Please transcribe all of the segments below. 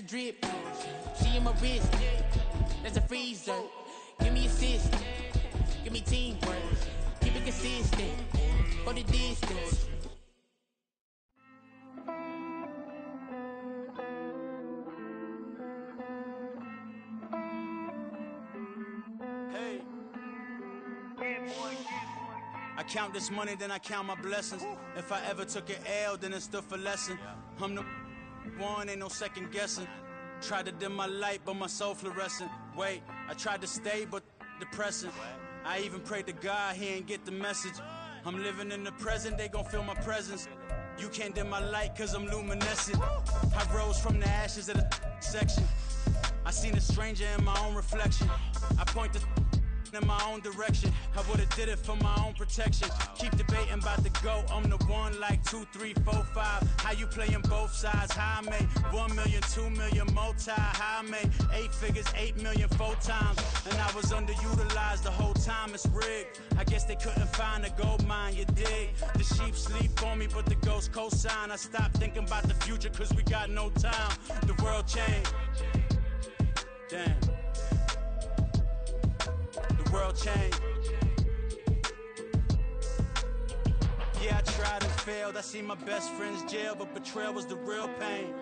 drip. She in my wrist, that's a freezer. Give me assist, give me teamwork. Keep it consistent, for the distance. Hey, I count this money, then I count my blessings. If I ever took an L, then it stood for lesson. I'm the one, ain't no second guessing. Tried to dim my light, but my soul fluorescent. Wait, I tried to stay, but depressing. I even prayed to God, he ain't get the message. I'm living in the present, they gon' feel my presence. You can't dim my light, cause I'm luminescent. I rose from the ashes of the section. I seen a stranger in my own reflection. I point the in my own direction. I would've did it for my own protection. Keep debating about the GOAT. I'm the one like 2, 3, 4, 5. How you playing both sides? How I made 1 million, 2 million, multi. How I made 8 figures, 8 million, 4 times. And I was underutilized the whole time. It's rigged. I guess they couldn't find a gold mine, you dig? The sheep sleep on me, but the ghost co-sign. I stopped thinking about the future cause we got no time. The world changed. Damn. The world changed. Yeah, I tried and failed. I seen my best friends jail, but betrayal was the real pain.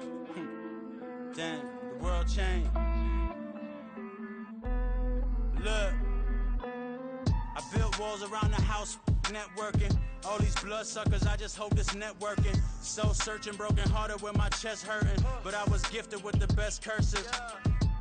Damn, the world changed. Look, I built walls around the house, networking. All these bloodsuckers, I just hope this networking. Soul searching, broken hearted with my chest hurting. But I was gifted with the best curses.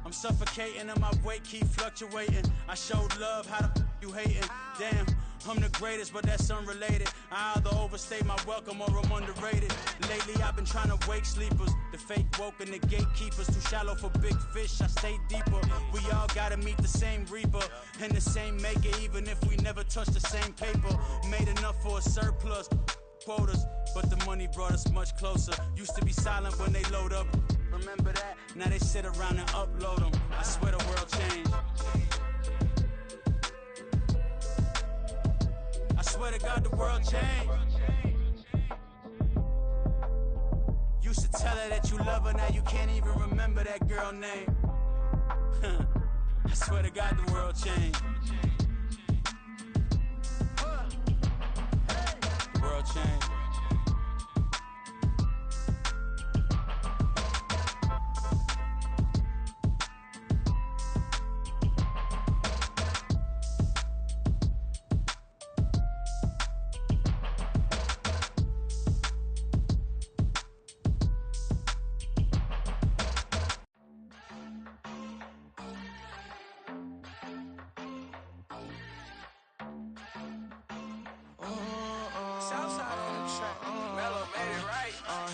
I'm suffocating and my weight keep fluctuating. I showed love, how the you hating? Damn, I'm the greatest, but that's unrelated. I either overstay my welcome or I'm underrated. Lately I've been trying to wake sleepers. The fake woke and the gatekeepers. Too shallow for big fish, I stay deeper. We all gotta meet the same reaper and the same maker, even if we never touch the same paper. Made enough for a surplus quotas, but the money brought us much closer. Used to be silent when they load up. Remember that? Now they sit around and upload them. I swear the world changed. I swear to God the world changed. Used to tell her that you love her, now you can't even remember that girl name. I swear to God the world changed. The world changed.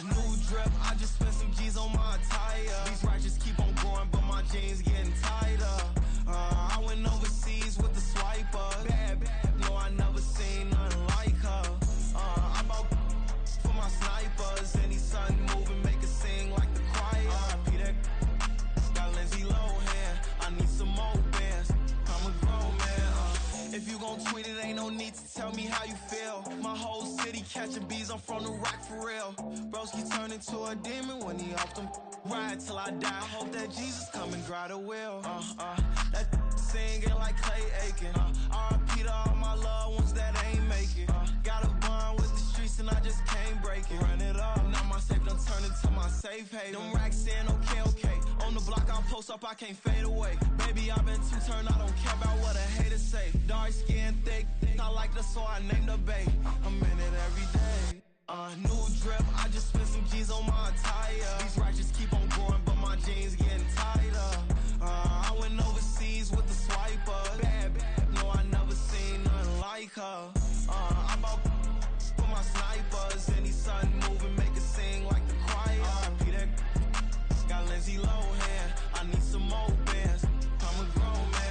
New drip, I just spent some G's on my attire. These righteous keep on going, but my jeans getting tighter. I went overseas with the swiper. Bad, no, I never seen nothing like her. I bought for my snipers. Any son moving, make it sing like the choir. Peter got Lindsay Lohan. I need some more bands. I'm a grown man. If you gon' tweet it, ain't no need to tell me how you feel. My whole city catching bees, I'm from the rock for real. Broski turn into a demon when he off them. Ride till I die. I hope that Jesus come and dry the wheel. That singing like Clay Aiken. R.I.P. to all my loved ones that ain't make it. Got a bond with the streets and I just can't break it. Run it up, now my safe done turned into my safe haven. Them racks in, okay. On the block I'll post up, I can't fade away. Baby, I've been too turned, I don't care about what a hater say. Dark skin, thick, I like the so I named the bay. I'm in it every day. New drip, I just spent some G's on my attire. These righteous keep on going, but my jeans getting tighter. I went overseas with the swiper. Bad, no, I never seen nothing like her. I bought for my snipers. Any son moving, make it sing like the choir. Peter got Lindsay Lohan. I need some more bands. I'm a grown man.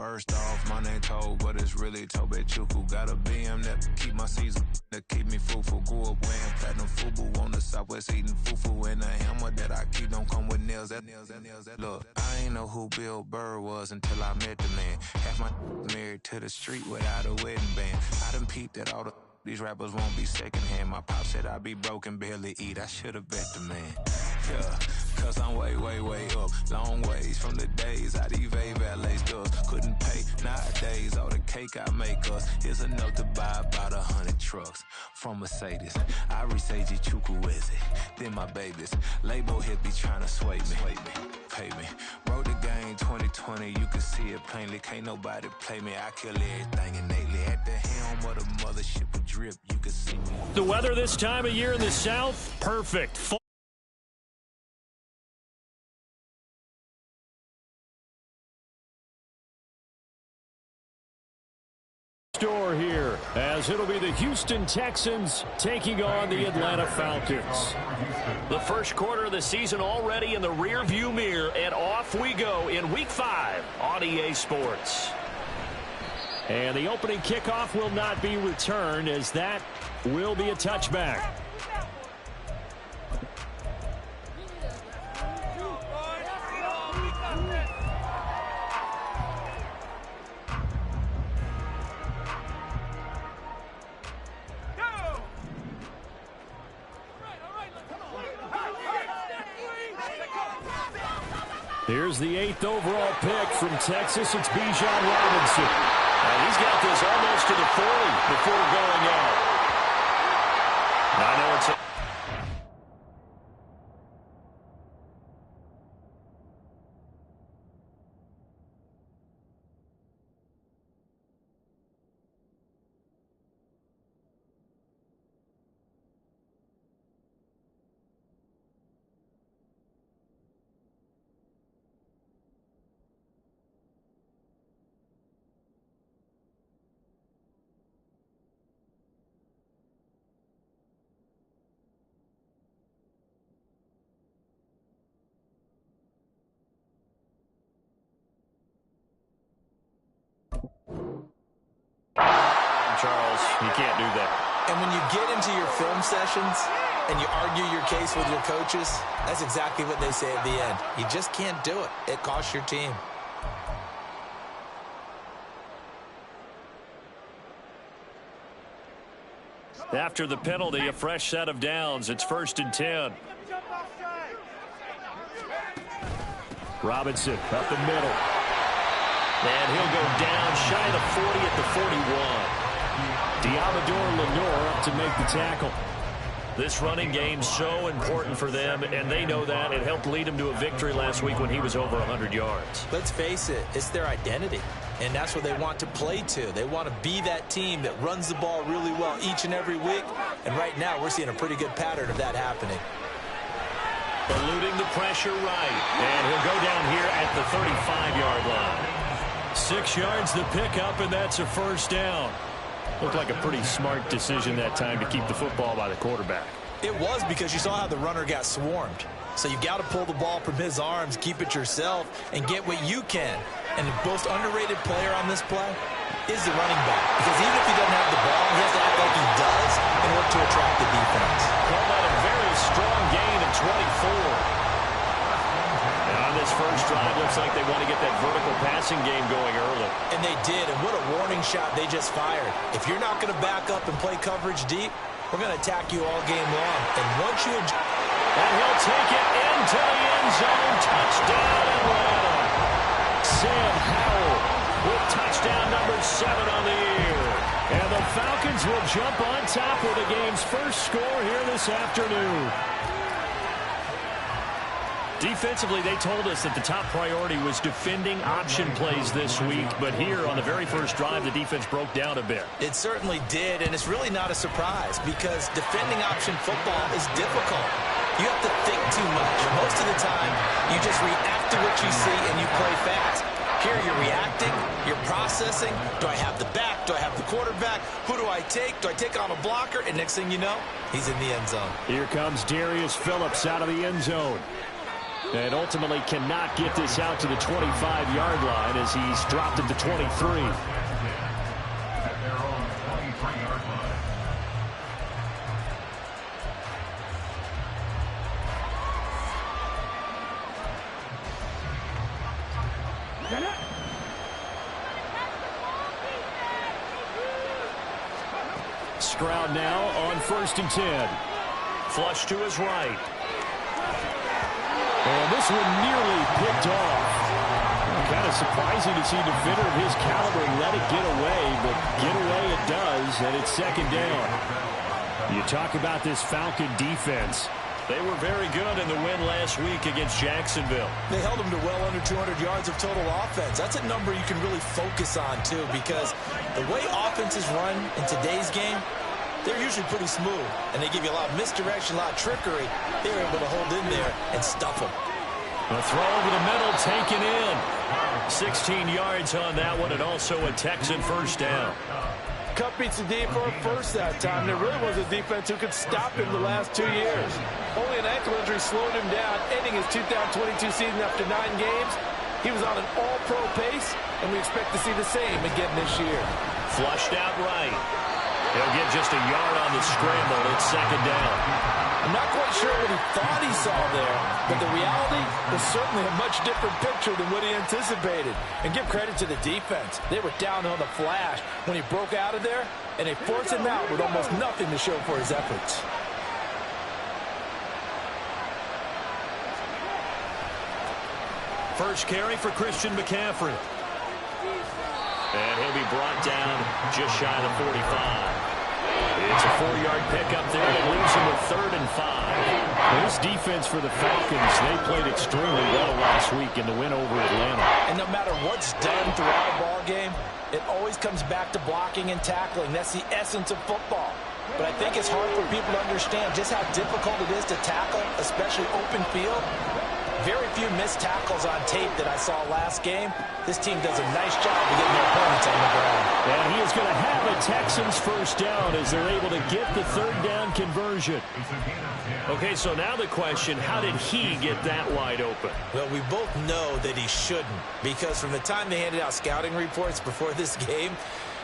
First off, my name Toe, but it's really Tobe Chuku. Got a BM that keep my season, that keep me fruitful. Grew up wearing platinum FUBU on the Southwest eating fufu. And the hammer that I keep don't come with nails. Look, I ain't know who Bill Burr was until I met the man. Half my married to the street without a wedding band. I done peeped at all these rappers won't be secondhand. My pop said I'd be broken, barely eat. I should've bet the man. Yeah, cause I'm way, way, way up. Long ways from the days I evade valet stuff. Couldn't pay nowadays. All the cake I make us is enough to buy about 100 trucks. From Mercedes, I resage Chukwueze. Then my babies. Label hit be trying to sway me. Pay me. Wrote the game 2020, you can see it plainly. Can't nobody play me. I kill everything innately. At the helm of the mothership with drip, you can see me. The weather this time of year in the South, perfect. Store here, as it'll be the Houston Texans taking on the Atlanta Falcons. The first quarter of the season already in the rearview mirror, and off we go in Week 5 on EA Sports. And the opening kickoff will not be returned, as that will be a touchback. Here's the 8th overall pick from Texas. It's Bijan Robinson. And he's got this almost to the 40 before going out. I know it's Charles, you can't do that. And when you get into your film sessions and you argue your case with your coaches, that's exactly what they say at the end. You just can't do it. It costs your team. After the penalty, a fresh set of downs. It's 1st and 10. Robinson up the middle. And he'll go down shy of the 40 at the 41. Diabador Lenore up to make the tackle. This running game's so important for them, and they know that. It helped lead them to a victory last week when he was over 100 yards. Let's face it, it's their identity, and that's what they want to play to. They want to be that team that runs the ball really well each and every week, and right now we're seeing a pretty good pattern of that happening. Eluding the pressure right, and he'll go down here at the 35-yard line. 6 yards the pickup, and that's a first down. Looked like a pretty smart decision that time to keep the football by the quarterback. It was, because you saw how the runner got swarmed. So you got to pull the ball from his arms, keep it yourself, and get what you can. And the most underrated player on this play is the running back. Because even if he doesn't have the ball, he has to act like he does in order to attract the defense. Call that a very strong gain of 24. On this first drive, looks like they want to get that vertical passing game going early. And they did, and what a warning shot they just fired. If you're not going to back up and play coverage deep, we're going to attack you all game long. And once you... And he'll take it into the end zone. Touchdown, Atlanta. Sam Howell with touchdown number 7 on the year. And the Falcons will jump on top with the game's first score here this afternoon. Defensively, they told us that the top priority was defending option plays this week. But here on the very first drive, the defense broke down a bit. It certainly did, and it's really not a surprise because defending option football is difficult. You have to think too much. Most of the time, you just react to what you see and you play fast. Here you're reacting, you're processing. Do I have the back? Do I have the quarterback? Who do I take? Do I take on a blocker? And next thing you know, he's in the end zone. Here comes Darius Phillips out of the end zone. And ultimately cannot get this out to the 25-yard line as he's dropped it to 23. Stroud now on 1st and 10. Flush to his right. And this one nearly picked off. Kind of surprising to see a defender of his caliber let it get away, but get away it does, and it's 2nd down. You talk about this Falcon defense. They were very good in the win last week against Jacksonville. They held them to well under 200 yards of total offense. That's a number you can really focus on, too, because the way offenses run in today's game, they're usually pretty smooth, and they give you a lot of misdirection, a lot of trickery. They're able to hold in there and stuff them. A throw over the middle taken in. 16 yards on that one, and also a Texan 1st down. Cup beats the D for a first that time. There really was a defense who could stop him the last 2 years. Only an ankle injury slowed him down, ending his 2022 season after 9 games. He was on an all-pro pace, and we expect to see the same again this year. Flushed out right. He'll get just a yard on the scramble. It's 2nd down. I'm not quite sure what he thought he saw there, but the reality was certainly a much different picture than what he anticipated. And give credit to the defense. They were down on the flash when he broke out of there, and they forced him out with almost nothing to show for his efforts. First carry for Christian McCaffrey. And he'll be brought down just shy of the 45. It's a 4-yard pickup there that leaves him with 3rd and 5. This defense for the Falcons, they played extremely well last week in the win over Atlanta. And no matter what's done throughout a ball game, it always comes back to blocking and tackling. That's the essence of football. But I think it's hard for people to understand just how difficult it is to tackle, especially open field. Very few missed tackles on tape that I saw last game. This team does a nice job of getting their opponents on the ground. And he is going to have a Texans 1st down as they're able to get the 3rd down conversion. Okay, so now the question, how did he get that wide open? Well, we both know that he shouldn't, because from the time they handed out scouting reports before this game,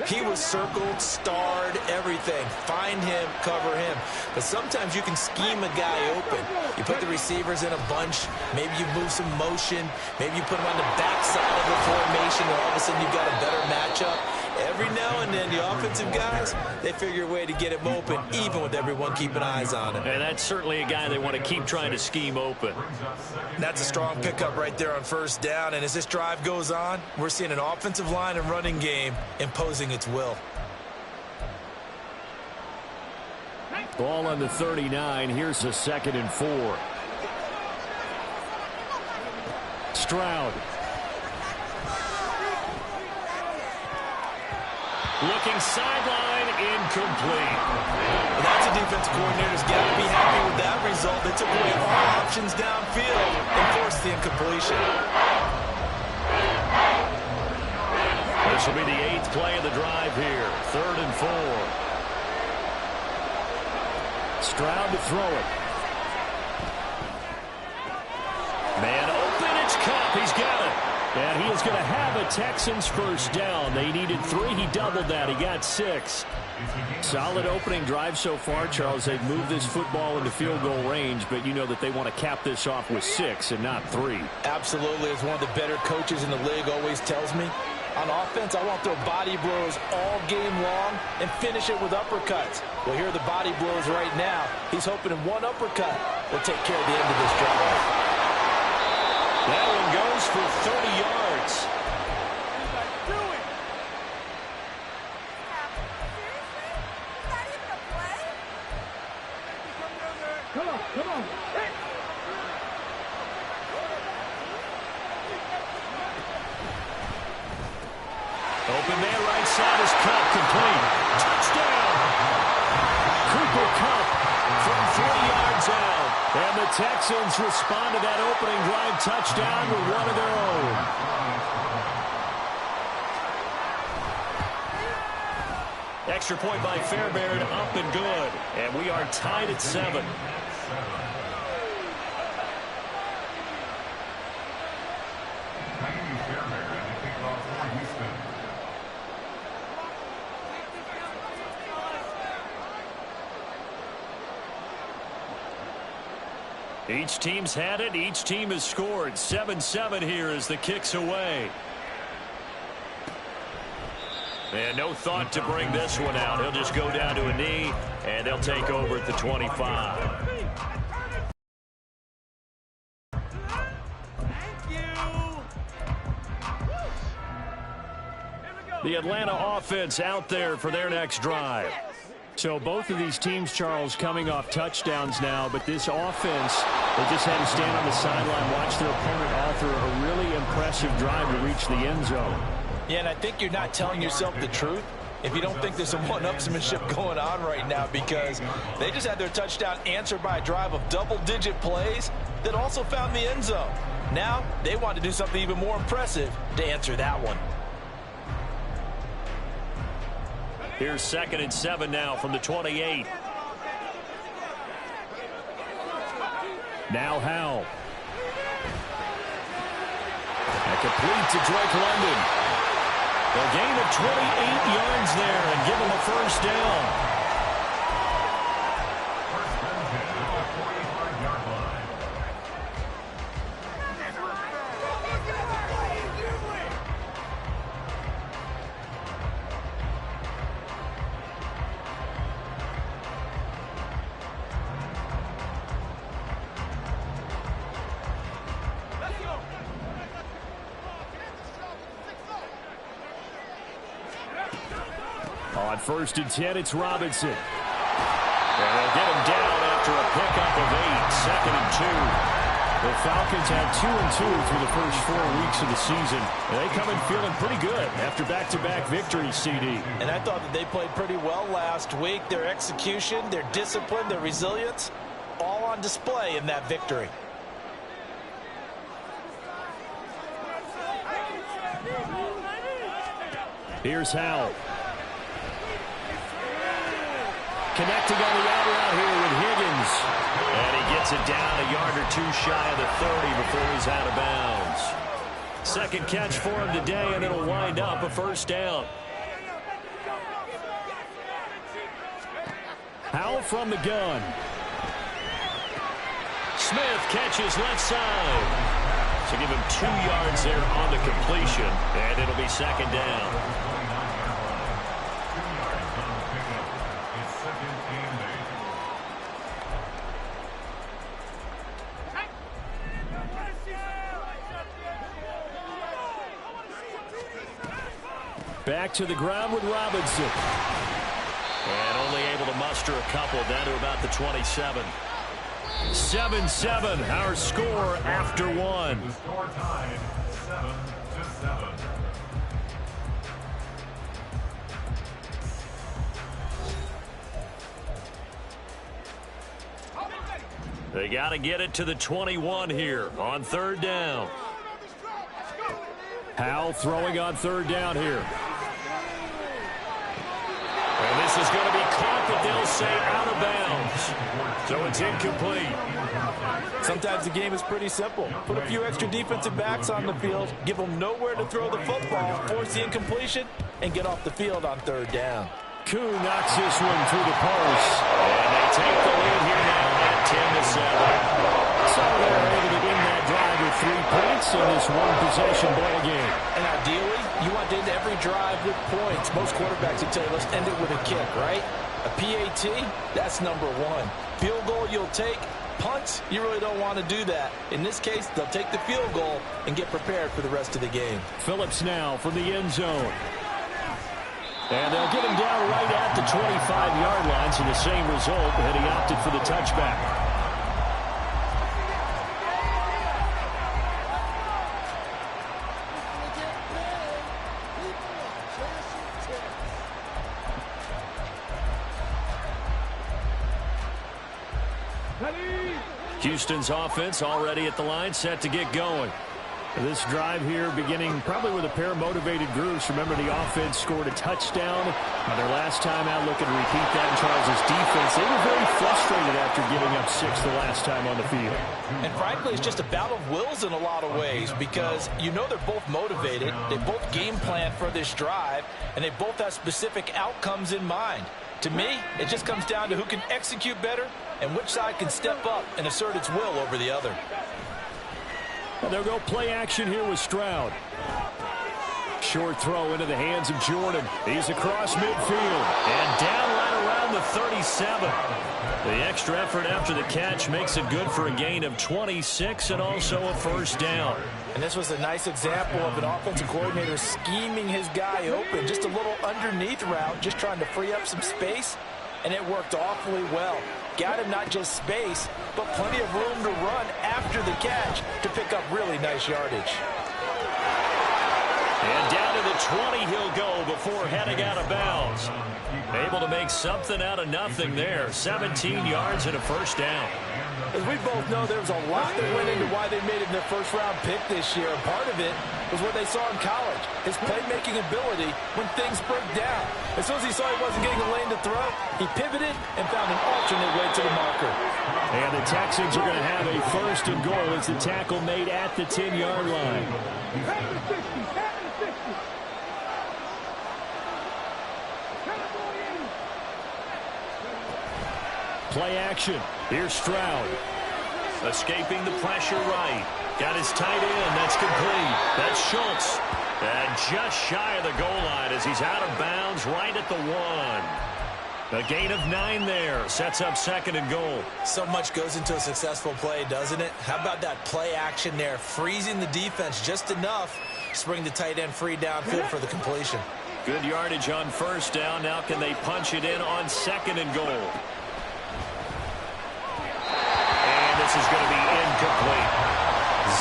he was circled, starred, everything. Find him, cover him. But sometimes you can scheme a guy open. You put the receivers in a bunch. Maybe you move some motion. Maybe you put them on the backside of the formation, and all of a sudden you've got a better matchup. Every now and then, the offensive guys, they figure a way to get him open, even with everyone keeping eyes on him. And that's certainly a guy they want to keep trying to scheme open. That's a strong pickup right there on 1st down. And as this drive goes on, we're seeing an offensive line and running game imposing its will. Ball on the 39. Here's a 2nd and 4. Stroud. Looking sideline, incomplete. Well, that's a defensive coordinator's got to be happy with that result. They took away all options downfield and forced the incompletion. This will be the 8th play of the drive here. 3rd and 4. Stroud to throw it. Man open, it's Cup. He's got it. And he is going to have a Texans 1st down. They needed 3. He doubled that. He got 6. Solid opening drive so far, Charles. They've moved this football into field goal range, but you know that they want to cap this off with 6 and not 3. Absolutely. As one of the better coaches in the league always tells me, on offense, I want to throw body blows all game long and finish it with uppercuts. Well, here are the body blows right now. He's hoping in one uppercut will take care of the end of this drive. That one goes for 30 yards. Come on. Open man right side is Cup, complete. Touchdown! Cooper Kupp from 3 yards out. And the Texans respond to that opening drive touchdown with one of their own. Extra point by Fairbairn, up and good. And we are tied at 7. Each team's had it. Each team has scored. 7-7 here as the kick's away. And no thought to bring this one out. He'll just go down to a knee, and they'll take over at the 25. The Atlanta offense out there for their next drive. So both of these teams, Charles, coming off touchdowns now, but this offense, they just had to stand on the sideline, watch their opponent author a really impressive drive to reach the end zone. Yeah, and I think you're not telling yourself the truth if you don't think there's some one-upsmanship going on right now, because they just had their touchdown answered by a drive of double-digit plays that also found the end zone. Now they want to do something even more impressive to answer that one. Here's 2nd and 7 now from the 28. Now Howell. And complete to Drake London. A gain of 28 yards there and give him a first down. On 1st and 10, it's Robinson. And they'll get him down after a pickup of 8. 2nd and 2. The Falcons had 2-2 through the first 4 weeks of the season. And they come in feeling pretty good after back-to-back victories, CD. And I thought that they played pretty well last week. Their execution, their discipline, their resilience, all on display in that victory. Here's Howell. Connecting on the out route here with Higgins. And he gets it down a yard or 2 shy of the 30 before he's out of bounds. 2nd catch for him today, and it'll wind up a first down. Howell from the gun. Smith catches left side. So give him 2 yards there on the completion, and it'll be 2nd down. Back to the ground with Robinson. And only able to muster a couple down to about the 27. 7-7, our score after 1. The score tied 7-7. They got to get it to the 21 here on 3rd down. Howell throwing on 3rd down here. And this is going to be caught, but they'll say out of bounds. So it's incomplete. Sometimes the game is pretty simple. Put a few extra defensive backs on the field, give them nowhere to throw the football, force the incompletion, and get off the field on 3rd down. Kuhn knocks this one through the post. And they take the lead here now at 10-7. So they're able to win that drive with 3 points in this one-possession ball game. And ideally, you want to end every drive with points. Most quarterbacks would tell you, let's end it with a kick, right? A PAT, that's number 1. Field goal you'll take. Punts, you really don't want to do that. In this case, they'll take the field goal and get prepared for the rest of the game. Phillips now from the end zone. And they'll get him down right at the 25-yard line, so the same result, and he opted for the touchback. Houston's offense already at the line, set to get going. This drive here beginning probably with a pair of motivated groups. Remember, the offense scored a touchdown on their last time out, looking to repeat that in Charles' defense. They were very frustrated after giving up 6 the last time on the field. And frankly, it's just a battle of wills in a lot of ways, because you know they're both motivated, they both game plan for this drive, and they both have specific outcomes in mind. To me, it just comes down to who can execute better and which side can step up and assert its will over the other. And they'll go play action here with Stroud. Short throw into the hands of Jordan. He's across midfield and down right around the 37. The extra effort after the catch makes it good for a gain of 26 and also a first down. And this was a nice example of an offensive coordinator scheming his guy open. Just a little underneath route, just trying to free up some space, and it worked awfully well. Got him not just space, but plenty of room to run after the catch to pick up really nice yardage. And down to the 20 he'll go before heading out of bounds. Able to make something out of nothing there. 17 yards and a first down. As we both know, there was a lot that went into why they made it their first-round pick this year. And part of it was what they saw in college, his playmaking ability when things broke down. As soon as he saw he wasn't getting a lane to throw, he pivoted and found an alternate way to the marker. And the Texans are going to have a first and goal as the tackle made at the 10-yard line. Play action. Here's Stroud. Escaping the pressure right. Got his tight end. That's complete. That's Schultz. And just shy of the goal line as he's out of bounds right at the 1. A gain of 9 there. Sets up second and goal. So much goes into a successful play, doesn't it? How about that play action there? Freezing the defense just enough to bring the tight end free downfield for the completion. Good yardage on first down. Now can they punch it in on second and goal? This is going to be incomplete.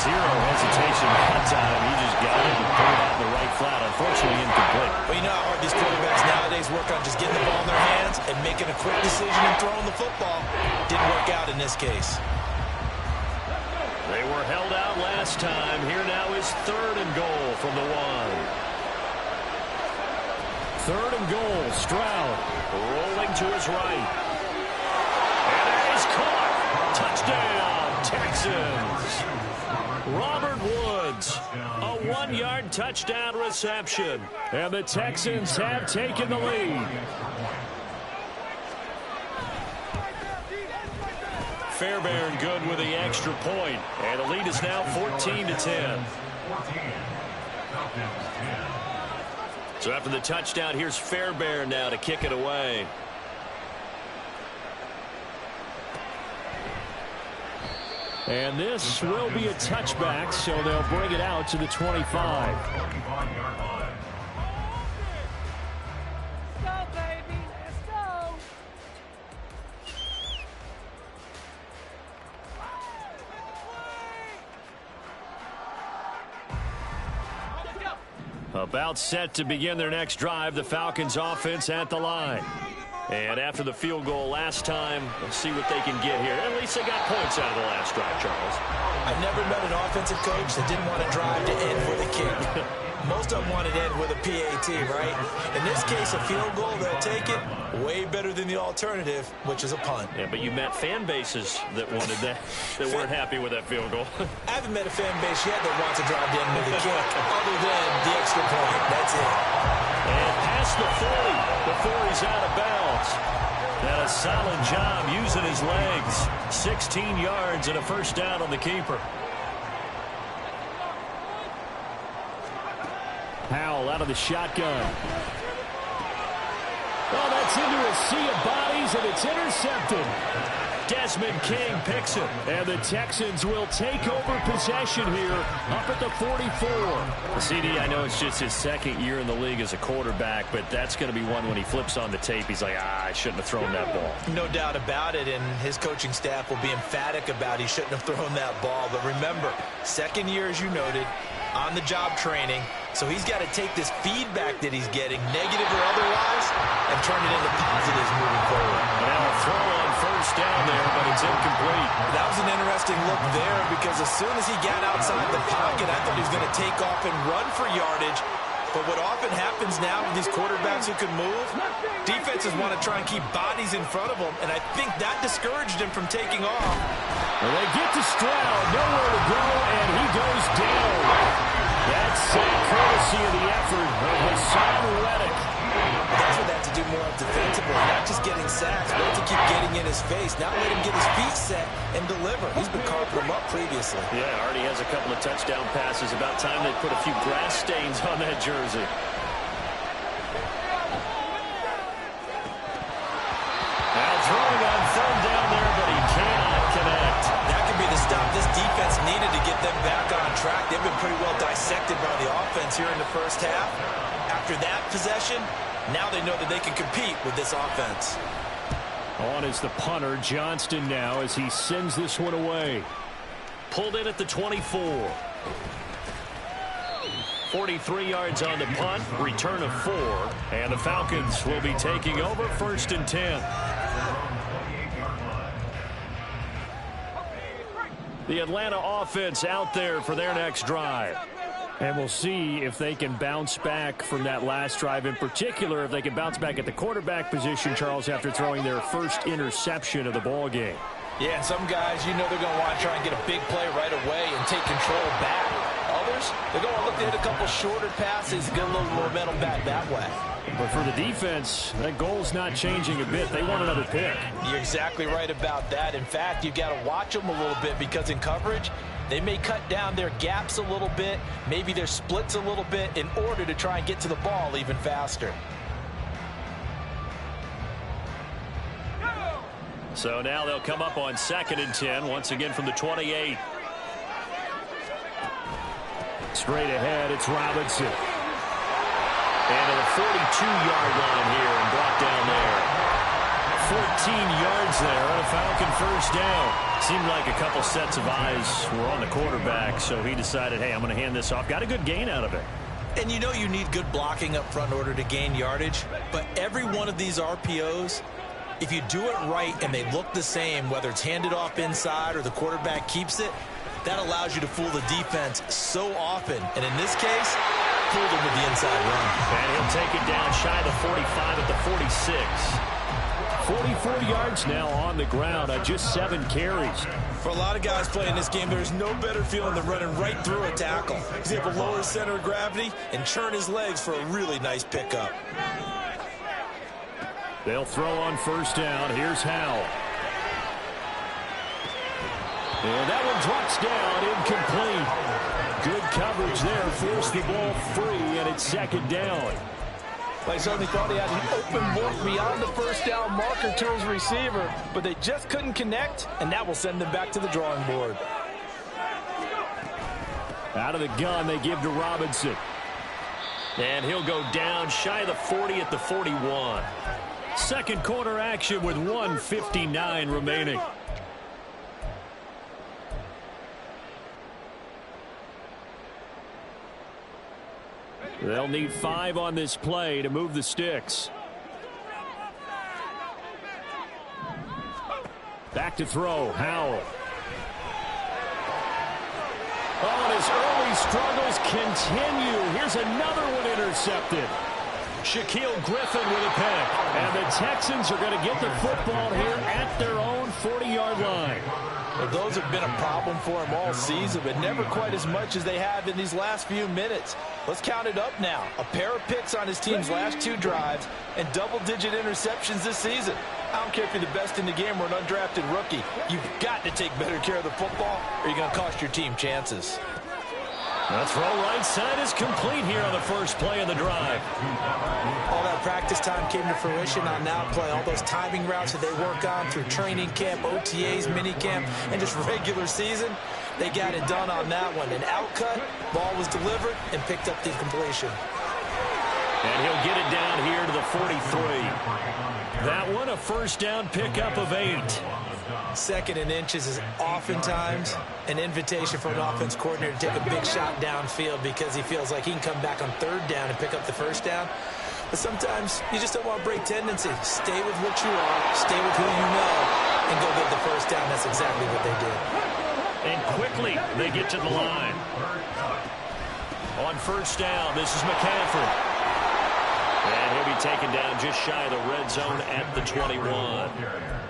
Zero hesitation that time. He just got it and put it out in the right flat. Unfortunately, incomplete. Well, you know how hard these quarterbacks nowadays work on just getting the ball in their hands and making a quick decision and throwing the football. Didn't work out in this case. They were held out last time. Here now is third and goal from the 1. Third and goal. Stroud rolling to his right. And it is caught. Touchdown, Texans. Robert Woods, a 1-yard touchdown reception. And the Texans have taken the lead. Fairbairn good with the extra point. And the lead is now 14-10. So after the touchdown, here's Fairbairn now to kick it away. And this will be a touchback, so they'll bring it out to the 25. Let's go, baby. Let's go. About set to begin their next drive, the Falcons offense at the line. And after the field goal last time, we'll see what they can get here. At least they got points out of the last drive, Charles. I've never met an offensive coach that didn't want to drive to end with a kick. Most of them wanted to end with a PAT, right? In this case, a field goal, they'll take it. Way better than the alternative, which is a punt. Yeah, but you met fan bases that wanted that, that weren't happy with that field goal. I haven't met a fan base yet that wants to drive to end with a kick, other than the extra point. That's it. And past the 40 before he's out of bounds. And a solid job using his legs. 16 yards and a first down on the keeper. Powell out of the shotgun. Oh, that's into a sea of bodies, and it's intercepted. Desmond King picks it. And the Texans will take over possession here up at the 44. CD, I know it's just his second year in the league as a quarterback, but that's going to be one when he flips on the tape. He's like, I shouldn't have thrown that ball. No doubt about it, and his coaching staff will be emphatic about he shouldn't have thrown that ball. But remember, second year, as you noted, on-the-job training. So he's got to take this feedback that he's getting, negative or otherwise, and turn it into positives moving forward. And now a throw on first down there, but it's incomplete. That was an interesting look there because as soon as he got outside the pocket, I thought he was going to take off and run for yardage. But what often happens now with these quarterbacks who can move, defenses want to try and keep bodies in front of them, and I think that discouraged him from taking off. Well, they get to Stroud, nowhere to go, and he goes down. That's courtesy of the effort of Hassan Reddick. That's what they have to do more up defensively, not just getting sacks, but to keep getting in his face. Now let him get his feet set and deliver. He's been carving them up previously. Yeah, already has a couple of touchdown passes. About time they put a few grass stains on that jersey. Now throwing on third down there, but he cannot connect. That could be the stop this defense needed to get them back on track. They've been pretty well dissected by the offense here in the first half. After that possession, now they know that they can compete with this offense. On is the punter, Johnston, now as he sends this one away. Pulled in at the 24. 43 yards on the punt, return of 4, and the Falcons will be taking over 1st and 10. The Atlanta offense out there for their next drive. And we'll see if they can bounce back from that last drive, in particular if they can bounce back at the quarterback position, Charles, after throwing their first interception of the ball game. Yeah, and some guys, you know they're going to want to try and get a big play right away and take control back. Others, they're going to look to hit a couple shorter passes, get a little momentum back that way. But for the defense, that goal's not changing a bit. They want another pick. You're exactly right about that. In fact, you've got to watch them a little bit because in coverage, they may cut down their gaps a little bit, maybe their splits a little bit in order to try and get to the ball even faster. So now they'll come up on 2nd and 10, once again from the 28. Straight ahead, it's Robinson. And to the 42-yard line here and brought down there. 14 yards there on a Falcon first down. Seemed like a couple sets of eyes were on the quarterback, so he decided, hey, I'm going to hand this off. Got a good gain out of it. And you know you need good blocking up front in order to gain yardage, but every one of these RPOs, if you do it right and they look the same, whether it's handed off inside or the quarterback keeps it, that allows you to fool the defense so often. And in this case, fooled him with the inside run. And he'll take it down shy of the 45 at the 46. 44 yards now on the ground on just 7 carries. For a lot of guys playing this game, there's no better feeling than running right through a tackle. He's able to lower his center of gravity and churn his legs for a really nice pickup. They'll throw on first down. Here's Howell. And that one drops down, incomplete. Good coverage there, forced the ball free, and it's 2nd down. They certainly thought he had an open look beyond the first down marker to his receiver, but they just couldn't connect, and that will send them back to the drawing board. Out of the gun, they give to Robinson. And he'll go down shy of the 40 at the 41. Second quarter action with 1:59 remaining. They'll need 5 on this play to move the sticks. Back to throw, Howell. Oh, and his early struggles continue. Here's another one intercepted. Shaquille Griffin with a pick. And the Texans are going to get the football here at their own 40-yard line. Well, those have been a problem for him all season, but never quite as much as they have in these last few minutes. Let's count it up now. A pair of picks on his team's last 2 drives and double-digit interceptions this season. I don't care if you're the best in the game or an undrafted rookie. You've got to take better care of the football or you're going to cost your team chances. The throw right side is complete here on the first play of the drive. All that practice time came to fruition on that play. All those timing routes that they work on through training camp, OTAs, minicamp, and just regular season, they got it done on that one. An outcut, ball was delivered, and picked up the completion. And he'll get it down here to the 43. That one, a first down pickup of 8. 2nd and inches is oftentimes an invitation for an offense coordinator to take a big shot downfield because he feels like he can come back on 3rd down and pick up the first down. But sometimes you just don't want to break tendency. Stay with what you are, stay with who you know, and go get the first down. That's exactly what they did. And quickly they get to the line. On first down, this is McCaffrey. And he'll be taken down just shy of the red zone at the 21.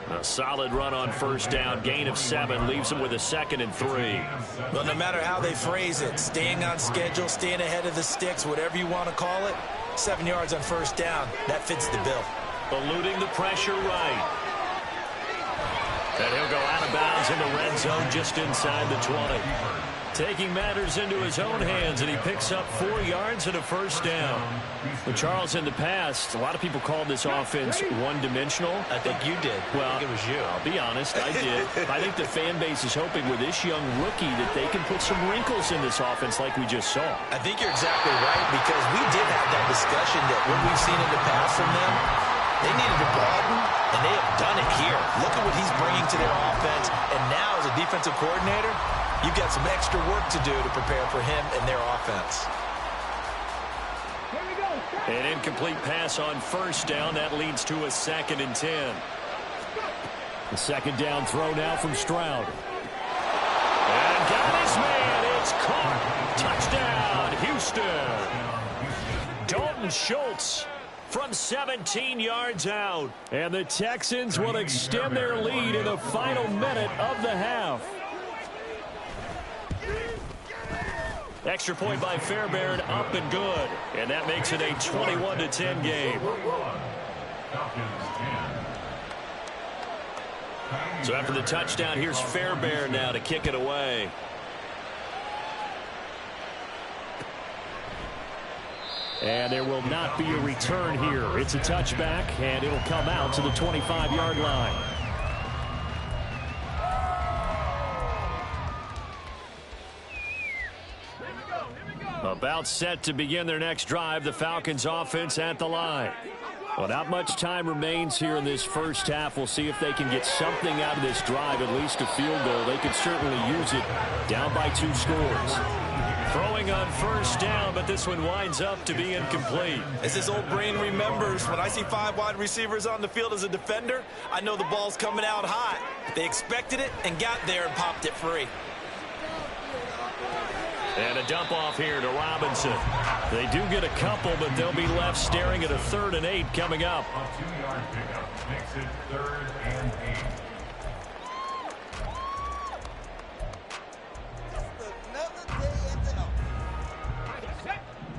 A solid run on first down. Gain of 7 leaves him with a 2nd and 3. Well, no matter how they phrase it, staying on schedule, staying ahead of the sticks, whatever you want to call it, 7 yards on first down, that fits the bill. eluding the pressure right. And he'll go out of bounds in the red zone just inside the 20. Taking matters into his own hands, and he picks up 4 yards and a first down. Well, Charles, in the past, a lot of people called this offense one-dimensional. I think you did. Well, I think it was you. I'll be honest, I did. I think the fan base is hoping with this young rookie that they can put some wrinkles in this offense like we just saw. I think you're exactly right, because we did have that discussion that what we've seen in the past from them, they needed to broaden, and they have done it here. Look at what he's bringing to their offense, and now as a defensive coordinator, you've got some extra work to do to prepare for him and their offense. An incomplete pass on first down. That leads to a 2nd and 10. The second down throw now from Stroud. And got his man. It's caught. Touchdown, Houston. Dalton Schultz from 17 yards out. And the Texans will extend their lead in the final minute of the half. Extra point by Fairbairn, up and good. And that makes it a 21-10 game. So after the touchdown, here's Fairbairn now to kick it away. And there will not be a return here. It's a touchback, and it'll come out to the 25-yard line. About set to begin their next drive, the Falcons offense at the line. Well, not much time remains here in this first half. We'll see if they can get something out of this drive, at least a field goal. They could certainly use it down by 2 scores. Throwing on first down, but this one winds up to be incomplete. As this old brain remembers, when I see 5 wide receivers on the field as a defender, I know the ball's coming out hot. They expected it and got there and popped it free. And a dump off here to Robinson. They do get a couple, but they'll be left staring at a 3rd and 8 coming up. A 2-yard pickup makes it 3rd and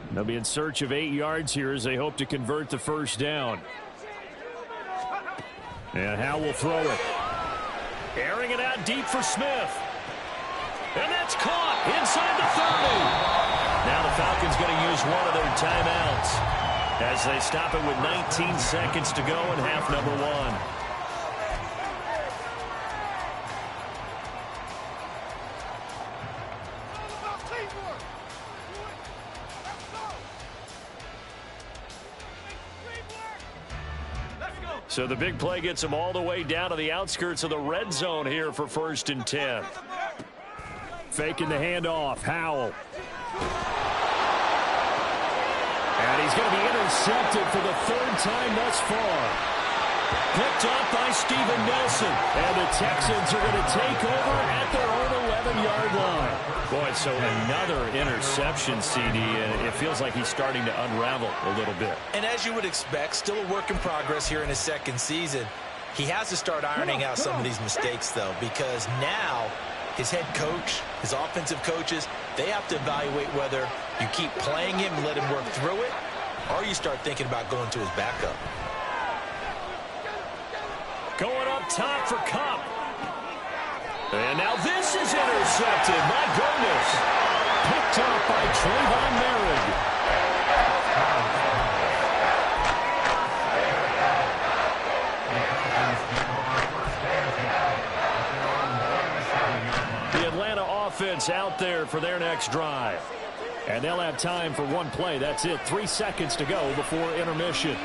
8. They'll be in search of 8 yards here as they hope to convert the first down. And Howe will throw it. Airing it out deep for Smith. And that's caught inside the 30. Now the Falcons going to use one of their timeouts as they stop it with 19 seconds to go in half number 1. So the big play gets them all the way down to the outskirts of the red zone here for 1st and 10. Faking the handoff, Howell. And he's going to be intercepted for the 3rd time thus far. Picked off by Steven Nelson. And the Texans are going to take over at their own 11-yard line. Boy, so another interception, CD, and it feels like he's starting to unravel a little bit. And as you would expect, still a work in progress here in his 2nd season. He has to start ironing out some of these mistakes, though, because now his head coach, his offensive coaches, they have to evaluate whether you keep playing him and let him work through it, or you start thinking about going to his backup. Going up top for Kupp. And now this is intercepted. My goodness. Picked up by Trayvon Merrick. Offense out there for their next drive. And they'll have time for one play. That's it. 3 seconds to go before intermission.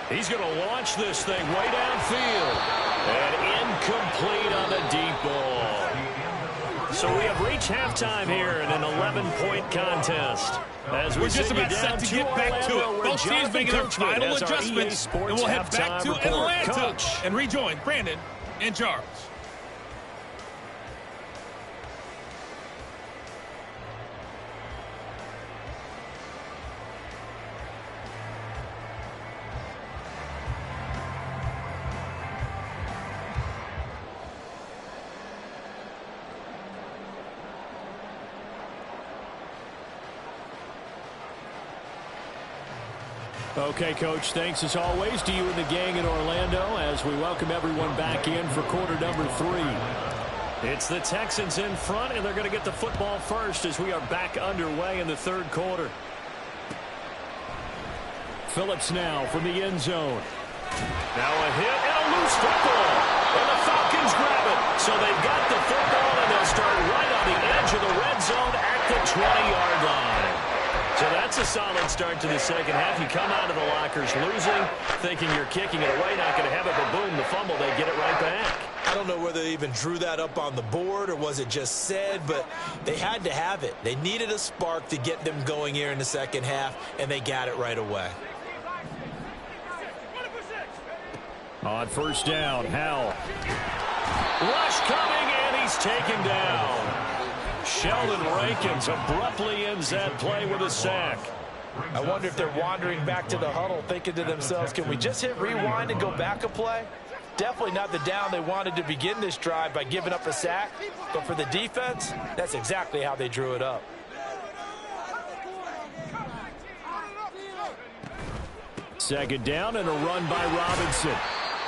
He's going to launch this thing way downfield. And incomplete on the deep ball. So we have reached halftime here in an 11-point contest. As we're just about set to get back to it. Both teams making their final adjustments. And we'll head back to Atlanta and rejoin Brandon and Charles. Okay, Coach, thanks as always to you and the gang in Orlando as we welcome everyone back in for quarter number 3. It's the Texans in front, and they're going to get the football first as we are back underway in the third quarter. Phillips now from the end zone. Now a hit and a loose football. And the Falcons grab it. So they've got the football, and they'll start right on the edge of the red zone at the 20-yard line. So that's a solid start to the second half. You come out of the lockers losing, thinking you're kicking it away, not going to have it, but boom, the fumble, they get it right back. I don't know whether they even drew that up on the board or was it just said, but they had to have it. They needed a spark to get them going here in the second half, and they got it right away. On first down, Howell. Rush coming, and he's taken down. Sheldon Rankins abruptly ends that play with a sack. I wonder if they're wandering back to the huddle, thinking to themselves, can we just hit rewind and go back a play? Definitely not the down they wanted to begin this drive by giving up a sack. But for the defense, that's exactly how they drew it up. Second down and a run by Robinson.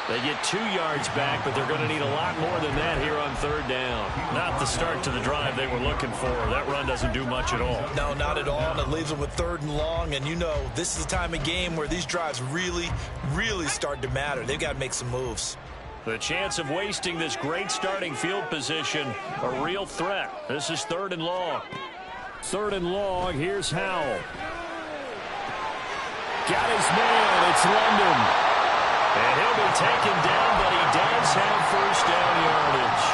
They get 2 yards back, but they're going to need a lot more than that here on third down. Not the start to the drive they were looking for. That run doesn't do much at all. No, not at all, and it leaves them with third and long. And, you know, this is the time of game where these drives really, really start to matter. They've got to make some moves. The chance of wasting this great starting field position, a real threat. This is third and long. Third and long, here's Howell. Got his man, it's London. And he'll be taken down, but he does have first down yardage.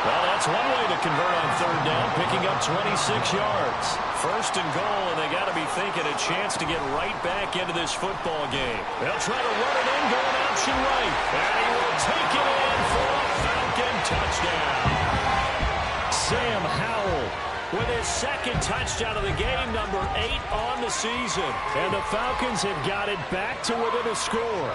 Well, that's one way to convert on third down, picking up 26 yards. First and goal, and they got to be thinking a chance to get right back into this football game. They'll try to run it in, going option right. And he will take it in for a Falcon touchdown. Sam Howell with his second touchdown of the game, number 8 on the season. And the Falcons have got it back to within a score.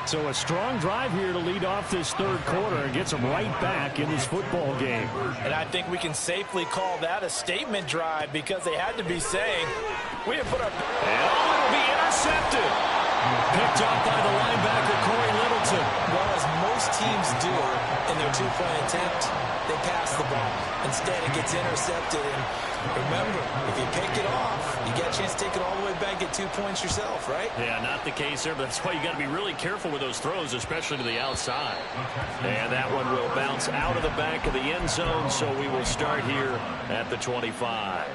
So a strong drive here to lead off this third quarter and gets them right back in this football game. And I think we can safely call that a statement drive because they had to be saying, we have put our... And it'll be intercepted. Picked up by the linebacker, Corey Littleton. Well, as most teams do in their two-point attempt, they pass the ball. Instead, it gets intercepted. And remember, if you pick it off, you get a chance to take it all the way back, get 2 points yourself, right? Yeah, not the case there, but that's why you got to be really careful with those throws, especially to the outside. And that one will bounce out of the back of the end zone, so we will start here at the 25.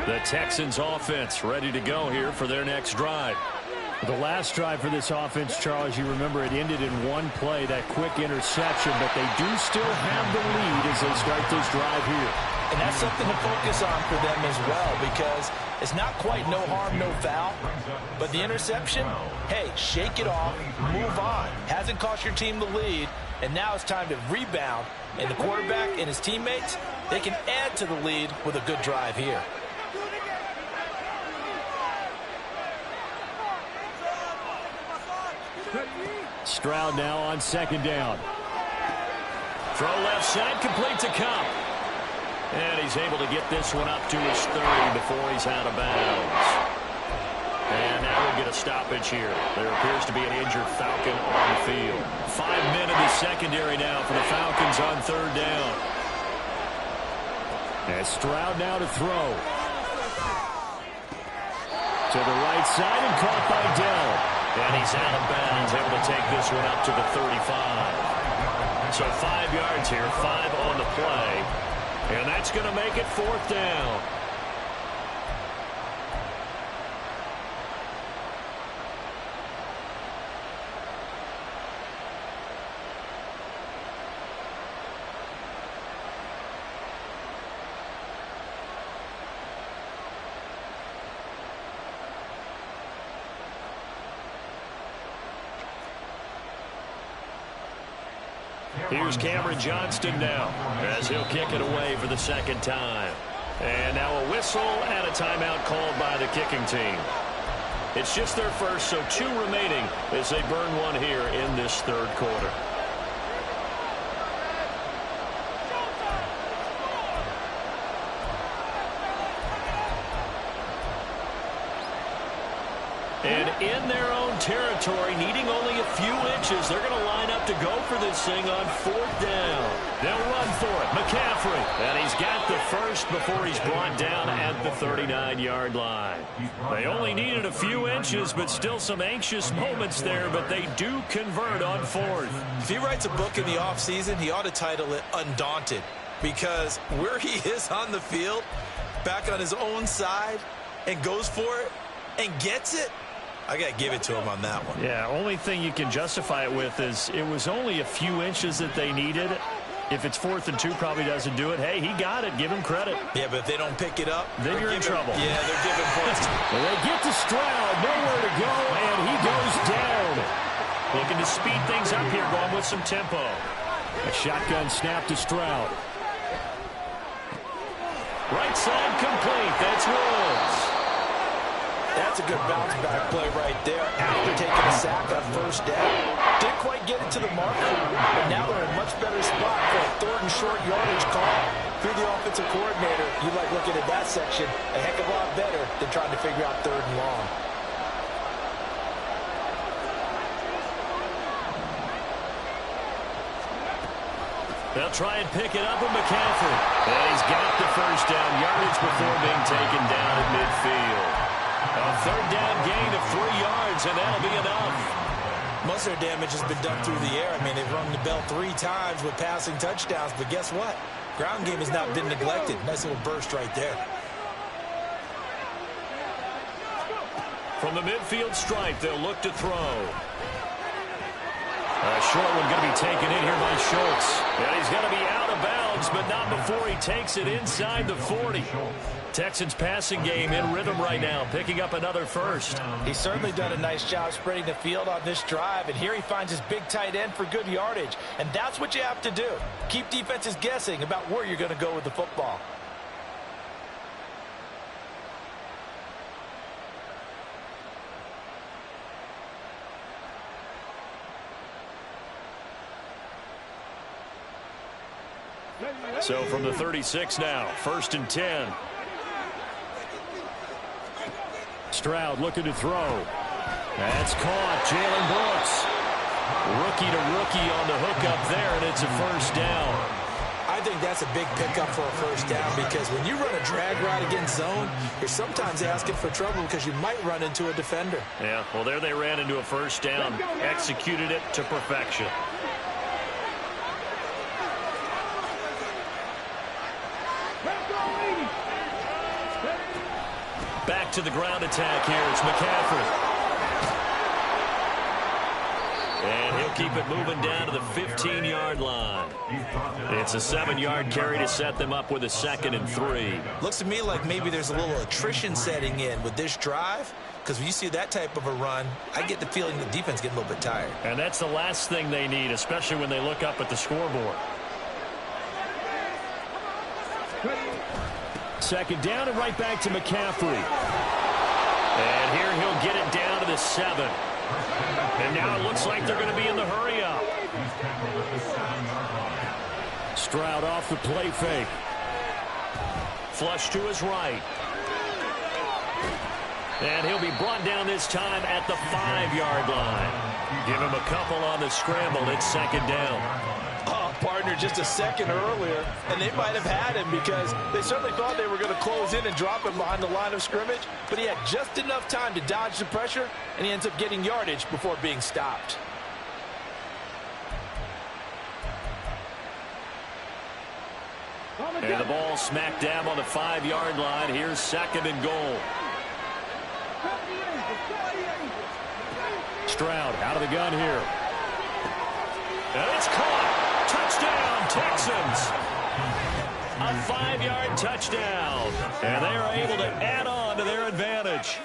The Texans offense ready to go here for their next drive. The last drive for this offense, Charles, you remember it ended in one play, that quick interception, but they do still have the lead as they start this drive here. And that's something to focus on for them as well because it's not quite no harm, no foul. But the interception, hey, shake it off, move on. Hasn't cost your team the lead, and now it's time to rebound. And the quarterback and his teammates, they can add to the lead with a good drive here. Stroud now on second down. Throw left side, complete to Cup. And he's able to get this one up to his 30 before he's out of bounds. And now we'll get a stoppage here. There appears to be an injured Falcon on the field. 5 men in the secondary now for the Falcons on third down. And Stroud now to throw. To the right side and caught by Dell. And he's out of bounds, able to take this one up to the 35. So 5 yards here, 5 on the play. And that's going to make it fourth down. Here's Cameron Johnston now as he'll kick it away for the second time. And now a whistle and a timeout called by the kicking team. It's just their first, so 2 remaining as they burn one here in this third quarter. territory, needing only a few inches. They're going to line up to go for this thing on 4th down. They'll run for it. McCaffrey. And he's got the first before he's brought down at the 39-yard line. They only needed a few inches, but still some anxious moments there, but they do convert on 4th. If he writes a book in the offseason, he ought to title it Undaunted, because where he is on the field, back on his own side, and goes for it and gets it, I got to give it to him on that one. Yeah, only thing you can justify it with is it was only a few inches that they needed. If it's 4th and 2, probably doesn't do it. Hey, he got it. Give him credit. Yeah, but if they don't pick it up, then you're in trouble. Yeah, they're giving points. Well, they get to Stroud, nowhere to go, and he goes down. Looking to speed things up here, going with some tempo. A shotgun snap to Stroud. Right side complete. That's Woods. That's a good bounce-back play right there after taking a sack on 1st down. Didn't quite get it to the marker, but now they're in a much better spot for a 3rd and short yardage call. Through the offensive coordinator, you like looking at that section a heck of a lot better than trying to figure out 3rd and long. They'll try and pick it up with McCaffrey. And he's got the first down yardage before being taken down at midfield. A 3rd down gain of 3 yards, and that'll be enough. Most of their damage has been done through the air. I mean, they've rung the bell 3 times with passing touchdowns, but guess what? Ground game has not been neglected. Nice little burst right there. From the midfield stripe, they'll look to throw. A short one going to be taken in here by Schultz. And he's going to be out of bounds, but not before he takes it inside the 40. Texans passing game in rhythm right now, picking up another first. He's certainly done a nice job spreading the field on this drive, and here he finds his big tight end for good yardage. And that's what you have to do. Keep defenses guessing about where you're going to go with the football. So from the 36 now, 1st and 10. Stroud looking to throw. That's caught. Jalen Brooks. Rookie to rookie on the hook up there, and it's a 1st down. I think that's a big pickup for a 1st down, because when you run a drag route against zone, you're sometimes asking for trouble because you might run into a defender. Yeah, well, there they ran into a 1st down. Executed it to perfection. Back to the ground attack here. It's McCaffrey. And he'll keep it moving down to the 15-yard line. It's a 7-yard carry to set them up with a 2nd and 3. Looks to me like maybe there's a little attrition setting in with this drive, because when you see that type of a run, I get the feeling the defense getting a little bit tired. And that's the last thing they need, especially when they look up at the scoreboard. 2nd down and right back to McCaffrey. And here he'll get it down to the 7. And now it looks like they're going to be in the hurry up. Stroud off the play fake. Flush to his right. And he'll be brought down this time at the 5-yard line. Give him a couple on the scramble. It's 2nd down. Partner just a second earlier, and they might have had him because they certainly thought they were going to close in and drop him behind the line of scrimmage, but he had just enough time to dodge the pressure, and he ends up getting yardage before being stopped. And the ball smack dab on the 5-yard line. Here's 2nd and goal. Stroud out of the gun here. And it's caught. Touchdown, Texans. A 5-yard touchdown. And they are able to add on to their advantage.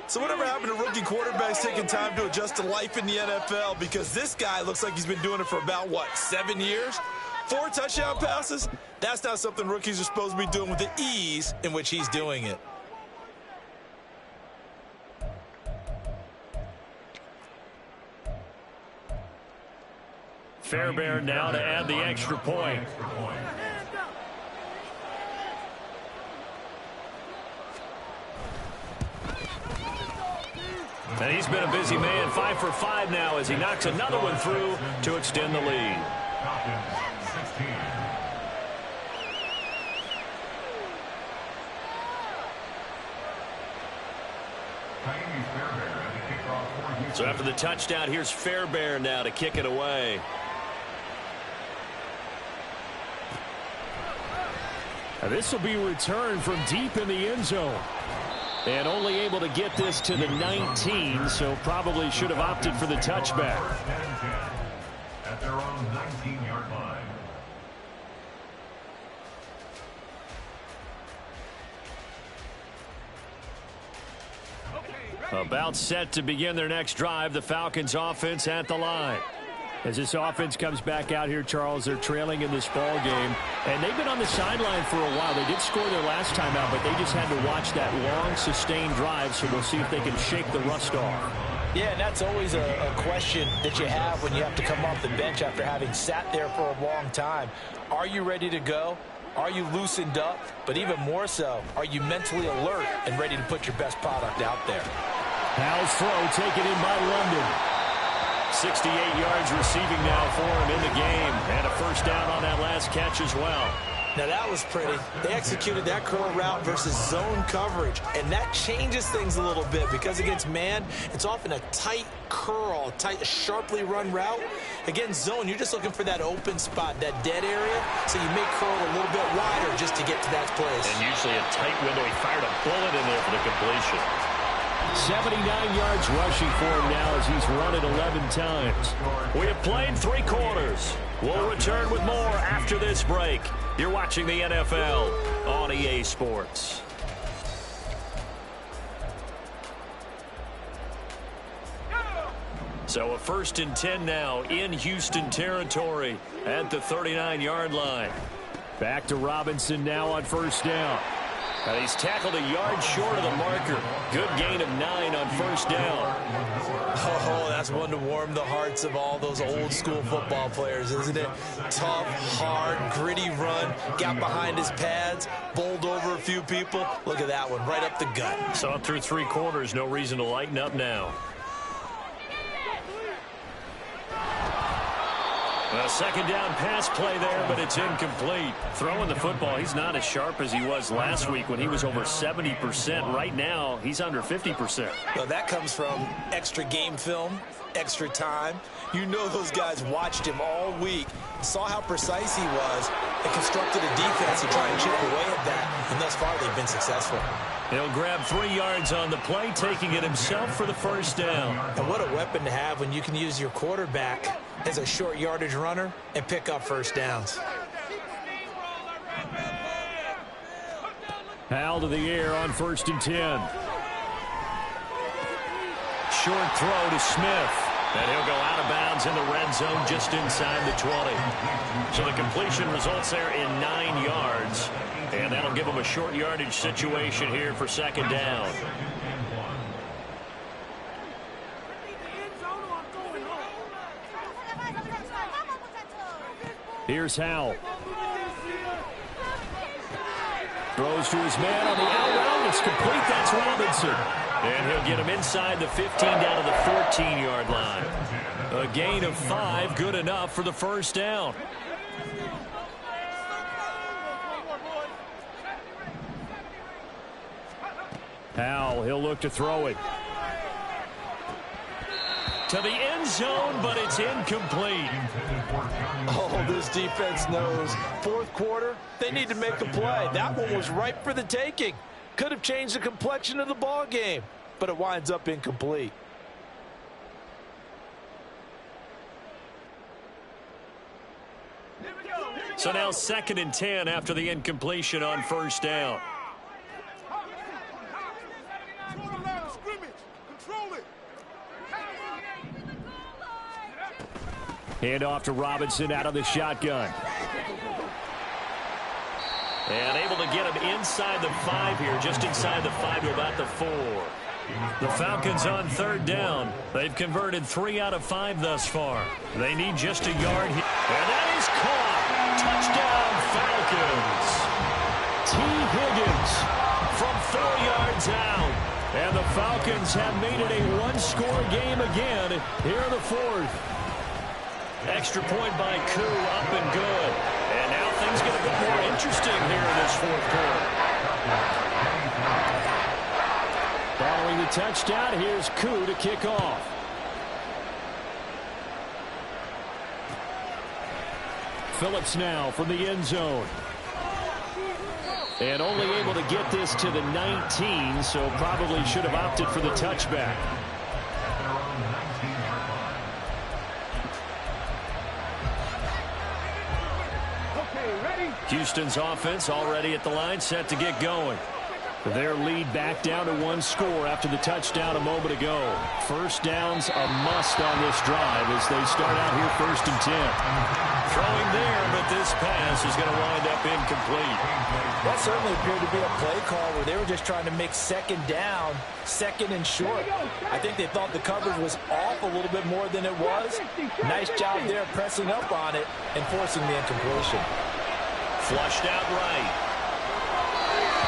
So whatever happened to rookie quarterbacks taking time to adjust to life in the NFL? Because this guy looks like he's been doing it for about, 7 years? 4 touchdown passes? That's not something rookies are supposed to be doing with the ease in which he's doing it. Fairbairn now to add the extra point. And he's been a busy man, 5 for 5 now as he knocks another one through to extend the lead. Falcons 16. So after the touchdown, here's Fairbairn now to kick it away. Now this will be returned from deep in the end zone. And only able to get this to the 19, so probably should have opted for the touchback. At their own 19-yard line. About set to begin their next drive, the Falcons offense at the line. As this offense comes back out here, Charles, they're trailing in this ball game. And they've been on the sideline for a while. They did score their last time out, but they just had to watch that long, sustained drive, so we'll see if they can shake the rust off. Yeah, and that's always a question that you have when you have to come off the bench after having sat there for a long time. Are you ready to go? Are you loosened up? But even more so, are you mentally alert and ready to put your best product out there? Howell's throw taken in by London. 68 yards receiving now for him in the game. And a first down on that last catch as well. Now that was pretty. They executed that curl route versus zone coverage. And that changes things a little bit because against man, it's often a tight curl, tight, sharply run route. Against zone, you're just looking for that open spot, that dead area. So you may curl a little bit wider just to get to that place. And usually a tight window. He fired a bullet in there for the completion. 79 yards rushing for him now as he's run it 11 times. We have played 3 quarters. We'll return with more after this break. You're watching the NFL on EA Sports. So a 1st and 10 now in Houston territory at the 39-yard line. Back to Robinson now on first down. And he's tackled a yard short of the marker. Good gain of 9 on first down. Oh, that's one to warm the hearts of all those old school football players, isn't it? Tough, hard, gritty run. Got behind his pads, bowled over a few people. Look at that one, right up the gut. So up through 3 quarters, no reason to lighten up now. A second down pass play there, but it's incomplete. Throwing the football, he's not as sharp as he was last week when he was over 70%. Right now, he's under 50%. Well, that comes from extra game film, extra time. You know those guys watched him all week, saw how precise he was, and constructed a defense to try and chip away at that. And thus far, they've been successful. He'll grab 3 yards on the play, taking it himself for the first down. And what a weapon to have when you can use your quarterback as a short yardage runner and pick up first downs. Howell to the air on 1st and 10. Short throw to Smith. And he'll go out of bounds in the red zone just inside the 20. So the completion results there in 9 yards. And that'll give him a short yardage situation here for second down. Here's Howell. Throws to his man on the out route. It's complete. That's Robinson. And he'll get him inside the 15 down to the 14-yard line. A gain of 5, good enough for the first down. Howell, he'll look to throw it. To the end zone, but it's incomplete. Oh, this defense knows. 4th quarter, they need to make a play. That one was ripe for the taking. Could have changed the complexion of the ball game, but it winds up incomplete. So now 2nd and 10 after the incompletion on first down. Hand off to Robinson out of the shotgun. And able to get him inside the 5 here, just inside the 5 to about the 4. The Falcons on 3rd down. They've converted 3 out of 5 thus far. They need just a yard here. And that is caught. Touchdown, Falcons. T. Higgins from 4 yards out. And the Falcons have made it a one-score game again here in the fourth. Extra point by Koo, up and good. And now things get a bit more interesting here in this fourth quarter. Following the touchdown, here's Koo to kick off. Phillips now from the end zone. And only able to get this to the 19, so probably should have opted for the touchback. Houston's offense already at the line, set to get going. Their lead back down to one score after the touchdown a moment ago. First down's a must on this drive as they start out here 1st and 10. Throwing there, but this pass is going to wind up incomplete. That certainly appeared to be a play call where they were just trying to make second down, second and short. I think they thought the coverage was off a little bit more than it was. Nice job there pressing up on it and forcing the incompletion. Flushed out right.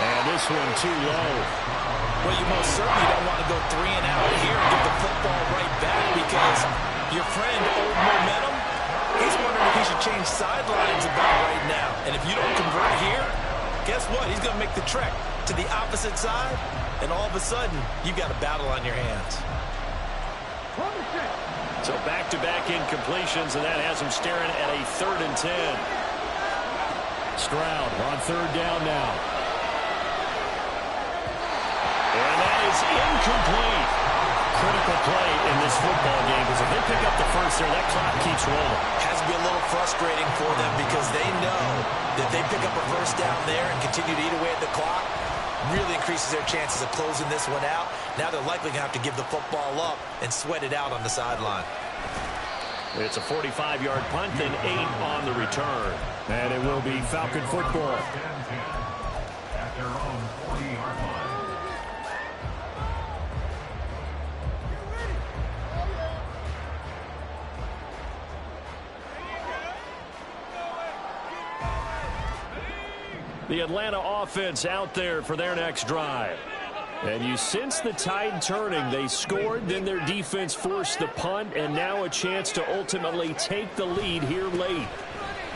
And this one too low. Well, you most certainly don't want to go 3 and out here and get the football right back because your friend, Old Momentum, he's wondering if he should change sidelines about right now. And if you don't convert here, guess what? He's going to make the trek to the opposite side, and all of a sudden, you've got a battle on your hands. So back-to-back incompletions, and that has him staring at a 3rd and 10. Stroud on 3rd down now. And that is incomplete. Critical play in this football game because if they pick up the first there, that clock keeps rolling. Has to be a little frustrating for them because they know that they pick up a first down there and continue to eat away at the clock, really increases their chances of closing this one out. Now they're likely going to have to give the football up and sweat it out on the sideline. It's a 45-yard punt and 8 on the return. And it will be Falcon football. At their own 40-yard line. The Atlanta offense out there for their next drive. And you sense the tide turning. They scored, then their defense forced the punt, and now a chance to ultimately take the lead here late.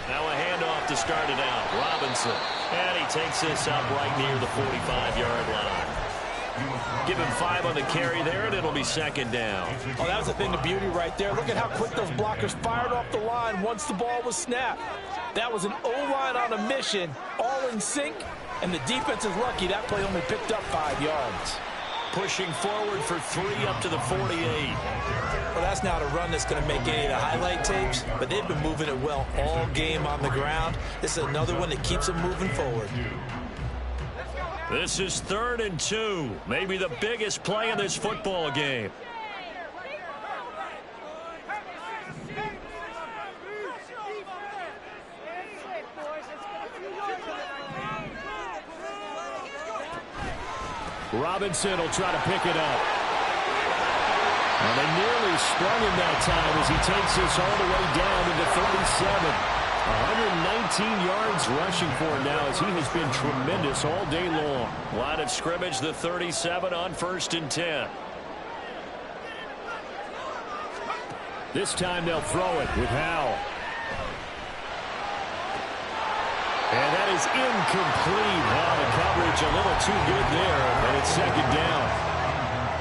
Now a handoff to start it out. Robinson. And he takes this up right near the 45-yard line. Give him 5 on the carry there, and it'll be 2nd down. Oh, that was a thing of beauty right there. Look at how quick those blockers fired off the line once the ball was snapped. That was an O-line on a mission, all in sync, and the defense is lucky that play only picked up 5 yards. Pushing forward for 3 up to the 48. Well, that's not a run that's going to make any of the highlight tapes, but they've been moving it well all game on the ground. This is another one that keeps them moving forward. This is 3rd and 2. Maybe the biggest play in this football game. Robinson will try to pick it up. And they nearly sprung him that time as he takes this all the way down to the 37. 119 yards rushing for him now as he has been tremendous all day long. Line of scrimmage, the 37 on 1st and 10. This time they'll throw it with Howell. And that is incomplete. Wow, the coverage a little too good there, and it's 2nd down.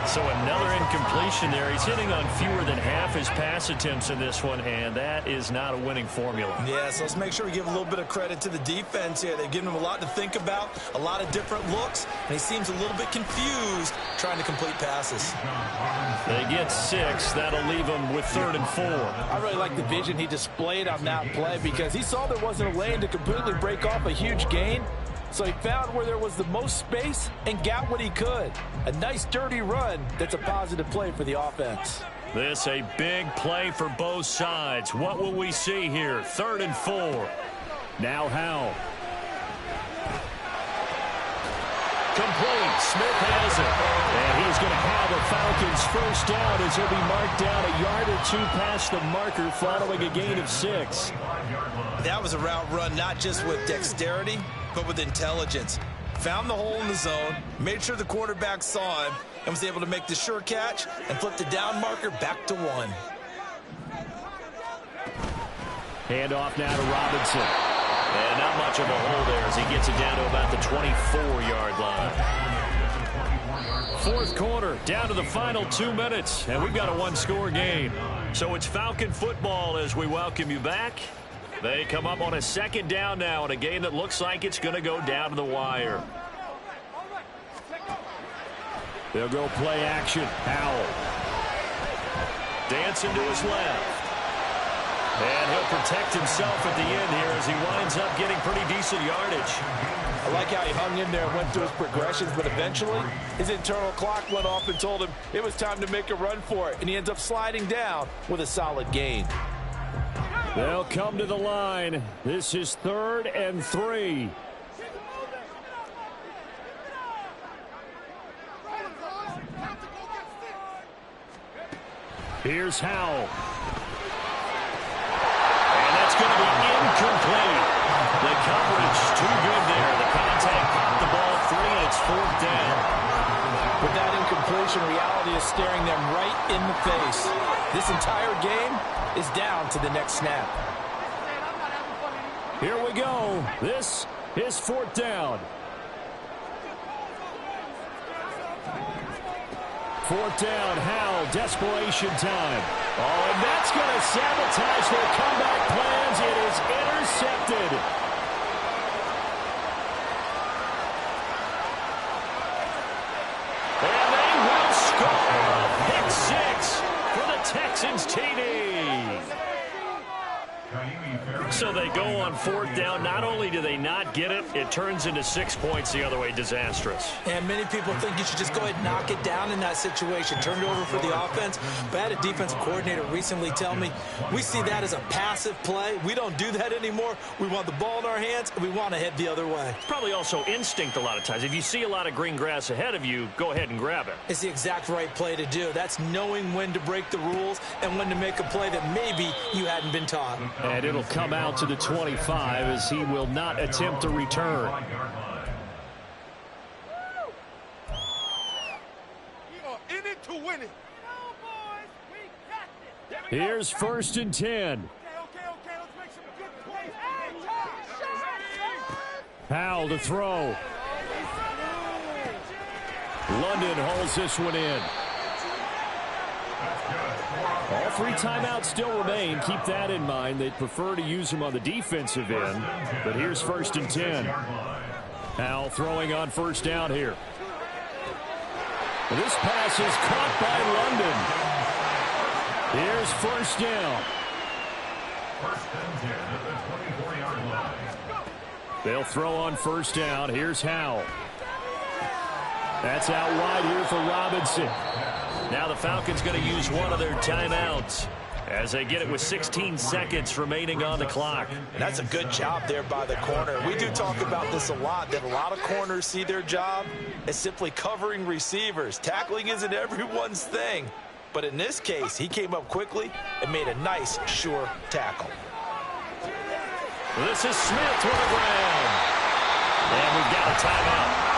So another incompletion there. He's hitting on fewer than half his pass attempts in this one, and that is not a winning formula. Yeah, so let's make sure we give a little bit of credit to the defense here. They've given him a lot to think about, a lot of different looks, and he seems a little bit confused trying to complete passes. They get 6. That'll leave him with 3rd and 4. I really like the vision he displayed on that play because he saw there wasn't a lane to completely break off a huge gain. So he found where there was the most space and got what he could. A nice dirty run that's a positive play for the offense. This a big play for both sides. What will we see here? 3rd and 4. Now Howell. Complete. Smith has it. And he's going to have a Falcons first down as he'll be marked down a yard or 2 past the marker following a gain of 6. That was a route run not just with dexterity, but with intelligence. found the hole in the zone, made sure the quarterback saw him, and was able to make the sure catch and flip the down marker back to 1. Handoff now to Robinson. And not much of a hole there as he gets it down to about the 24-yard line. Fourth quarter, down to the final 2 minutes, and we've got a one-score game. So it's Falcon football as we welcome you back. They come up on a second down now in a game that looks like it's going to go down to the wire. They'll go play action. Howell. Dancing to his left. And he'll protect himself at the end here as he winds up getting pretty decent yardage. I like how he hung in there and went through his progressions, but eventually his internal clock went off and told him it was time to make a run for it, and he ends up sliding down with a solid gain. They'll come to the line. This is 3rd and 3. Here's Howell. And that's going to be incomplete. The coverage too good there. The contact popped the ball free, and it's 4th down. With that incompletion, reality is staring them right in the face. This entire game is down to the next snap. Here we go. This is 4th down. 4th down, Howell, desperation time. Oh, and that's going to sabotage their comeback plans. It is intercepted. And they will score. Pick 6 for the Texans TD. So they go on 4th down. Not only do they not get it, it turns into 6 points the other way. Disastrous. And many people think you should just go ahead and knock it down in that situation. Turn it over for the offense. But I had a defensive coordinator recently tell me, we see that as a passive play. We don't do that anymore. We want the ball in our hands, and we want to head the other way. It's probably also instinct a lot of times. If you see a lot of green grass ahead of you, go ahead and grab it. It's the exact right play to do. That's knowing when to break the rules and when to make a play that maybe you hadn't been taught. And it'll come out to the 25 as he will not attempt to return. In it to win it. Here's 1st and 10. Let's make some good plays. Howell to throw. London hauls this one in. All 3 timeouts still remain. Keep that in mind. They'd prefer to use them on the defensive end. But here's 1st and 10. Howell throwing on 1st down here. This pass is caught by London. Here's 1st down. 1st and 10 at the 24-yard line. They'll throw on 1st down. Here's Howell. That's out wide here for Robinson. Now the Falcons going to use one of their timeouts as they get it with 16 seconds remaining on the clock. And that's a good job there by the corner. We do talk about this a lot, that a lot of corners see their job as simply covering receivers. Tackling isn't everyone's thing. But in this case, he came up quickly and made a nice, sure tackle. This is Smith with a grab. And we've got a timeout.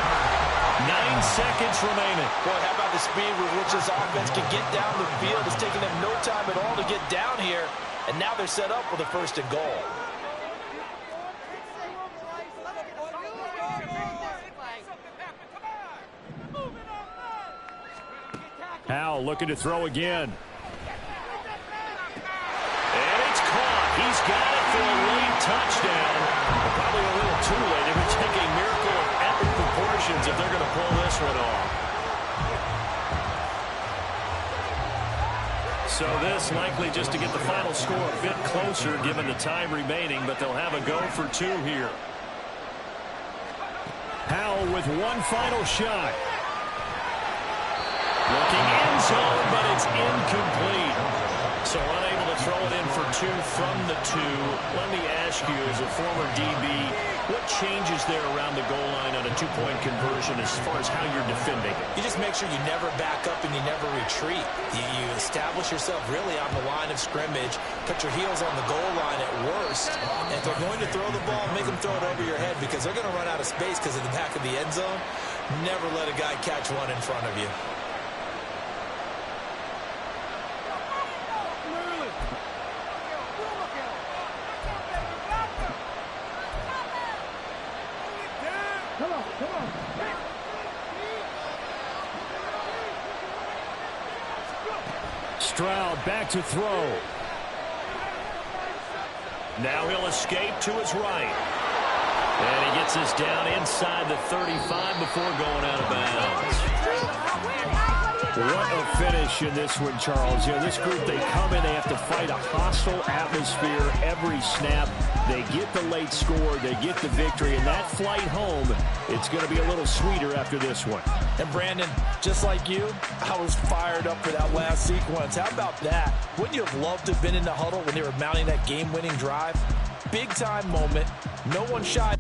9 seconds remaining. Boy, how about the speed with which this offense can get down the field? It's taking them no time at all to get down here. And now they're set up with a 1st and goal. Howell looking to throw again. And it's caught. He's got it for a late touchdown. Probably a little too late. It would take a miracle of epic proportions if they're going to pull this one off. So this likely just to get the final score a bit closer given the time remaining, but they'll have a go for 2 here. Howell with one final shot. Looking end zone, but it's incomplete. So unable to throw it in for 2 from the 2. Let me ask you, as a former DB, what changes there around the goal line on a 2-point conversion as far as how you're defending it? You just make sure you never back up and you never retreat. You establish yourself really on the line of scrimmage, put your heels on the goal line at worst, first. And if they're going to throw the ball, make them throw it over your head because they're going to run out of space because of the back of the end zone. Never let a guy catch one in front of you. Stroud back to throw. Now he'll escape to his right. And he gets us down inside the 35 before going out of bounds. What a finish in this one, Charles. You know, this group, they come in, they have to fight a hostile atmosphere every snap. They get the late score, they get the victory, and that flight home, it's going to be a little sweeter after this one. And Brandon, just like you, I was fired up for that last sequence. How about that? Wouldn't you have loved to have been in the huddle when they were mounting that game-winning drive? Big-time moment. No one shy.